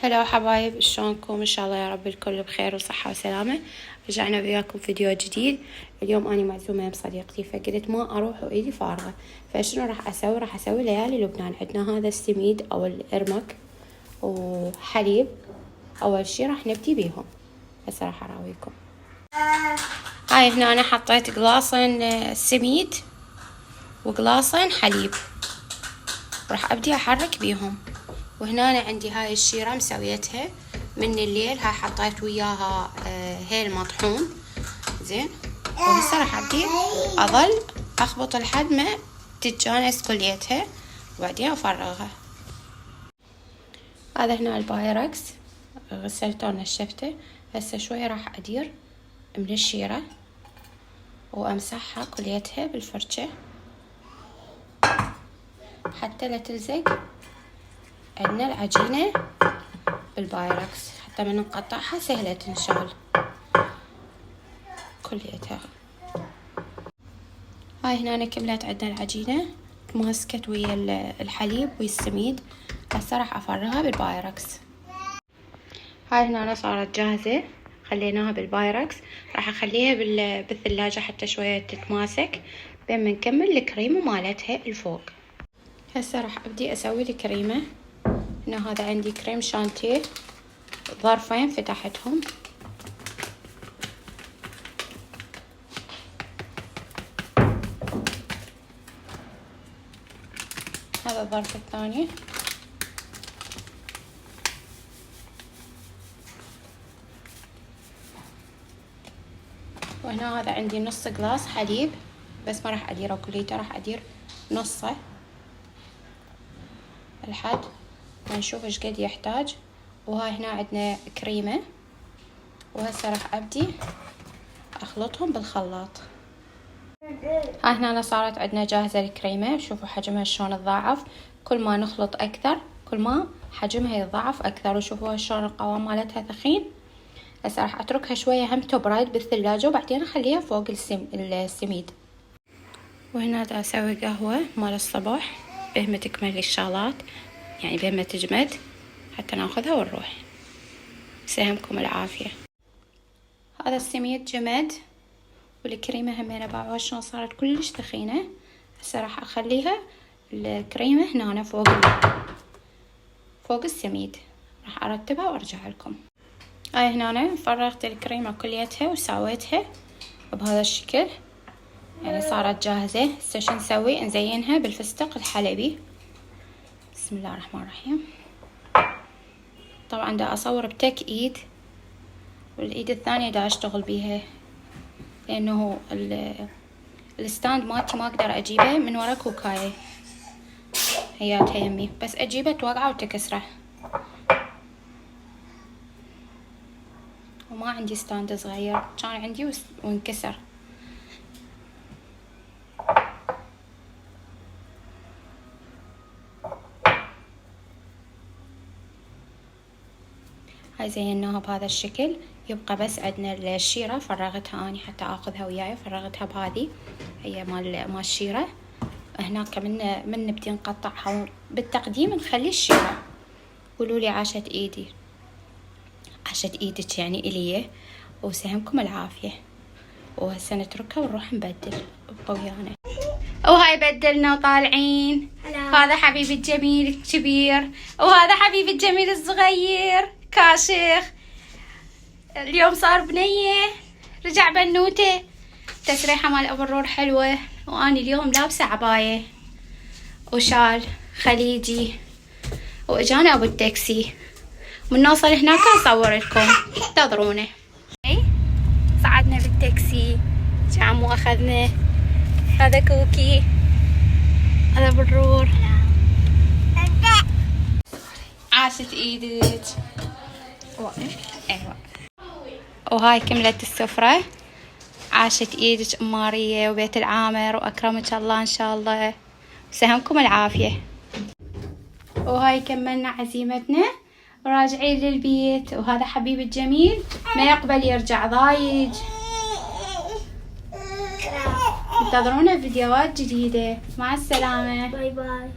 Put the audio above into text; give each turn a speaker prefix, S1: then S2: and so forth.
S1: هلا حبايب، شلونكم؟ ان شاء الله يا رب الكل بخير وصحة وسلامة. رجعنا وياكم فيديو جديد. اليوم اني معزومة بصديقتي، فقلت ما اروح وايدي فارغة، فشنو راح اسوي؟ راح اسوي ليالي لبنان. عندنا هذا السميد او الارمك وحليب. اول شي راح نبدي بيهم، هسه راح اراويكم. هاي هنا انا حطيت قلاصين سميد وقلاصين حليب، راح ابدي احرك بيهم. وهنا أنا عندي هاي الشيرة مسويتها من الليل، هاي حطيت وياها هيل مطحون زين. وهسه راح ابدي اظل اخبط لحد ما تتجانس كليتها وبعدين افرغها. هذا هنا البايركس غسلته ونشفته. هسه شوي راح ادير من الشيرة وامسحها كليتها بالفرشة حتى لا تلزق عندنا العجينة بالبايركس، حتى من نقطعها سهلة تنشال كليتها. هاي هنا أنا كملت عندنا العجينة تماسكت ويا الحليب والسميد. هسه راح افرغها بالبايركس. هاي هنا أنا صارت جاهزة، خليناها بالبايركس. راح اخليها بالثلاجة حتى شوية تتماسك بين ما نكمل الكريمة مالتها الفوق. هسه راح ابدي اسوي الكريمة. هنا هذا عندي كريم شانتيه ظرفين فتحتهم، هذا الظرف الثاني. وهنا هذا عندي نص قلاص حليب، بس ما راح اديره كليته، راح ادير نصه لحد ما نشوف ايش قد يحتاج. وهاي هنا عندنا كريمة، وهسه راح ابدي اخلطهم بالخلاط. ها هنا أنا صارت عندنا جاهزة الكريمة. شوفوا حجمها شلون تضاعف، كل ما نخلط اكثر كل ما حجمها يتضاعف اكثر. وشوفوا شلون القوام مالتها ثخين. هسه راح اتركها شوية هم تبرد بالثلاجة وبعدين اخليها فوق السميد. وهنا دا اسوي قهوة مال الصباح بهم تكمل الشغلات، يعني بهم ما تجمد حتى ناخذها ونروح. سلامكم العافية. هذا السميد جمد والكريمة همينة باعوها شلون صارت كلش ثخينة. هسه راح اخليها الكريمة هنا فوق السميد، راح ارتبها وارجع لكم. هاي هنا أنا فرغت الكريمة كليتها وسويتها بهذا الشكل، يعني صارت جاهزة. هسه شو نسوي؟ نزينها بالفستق الحلبي. بسم الله الرحمن الرحيم. طبعا دا اصور بتك ايد، والايد الثانية دا اشتغل بيها، لانه الستاند مالتي ما اقدر اجيبه من ورا كوكاية هياتها يمي، بس اجيبه توقعه وتكسره، وما عندي ستاند صغير، كان عندي وانكسر. هاي زيناها بهذا الشكل. يبقى بس عندنا الشيرة فرغتها اني حتى اخذها وياي، فرغتها بهذه هي مال الشيرة. هناك من نبدي نقطعها بالتقديم نخلي الشيرة. قولوا لي عاشت ايدي، عاشت ايدك يعني الي، وسهمكم العافية. وهسه نتركها ونروح نبدل. ابقوا ويانا. وهاي بدلنا وطالعين. هذا حبيبي الجميل الكبير، وهذا حبيبي الجميل الصغير كاشخ. اليوم صار بنية، رجع بنوته. تسريحة مال ابو الرور حلوة. واني اليوم لابسة عباية وشال خليجي، واجانا ابو التاكسي. من نوصل هناك اصور لكم، انتظرونا. صعدنا بالتاكسي، جامو اخذنا. هذا كوكي، هذا ابو الرور. عاشت ايدك. ايوه. وهاي كملت السفرة. عاشت ايدك ام مارية وبيت العامر، واكرمك الله ان شاء الله، وسهمكم العافية. وهاي كملنا عزيمتنا وراجعين للبيت. وهذا حبيبي الجميل ما يقبل يرجع، ضايج. انتظرونا فيديوهات جديدة. مع السلامة. باي باي.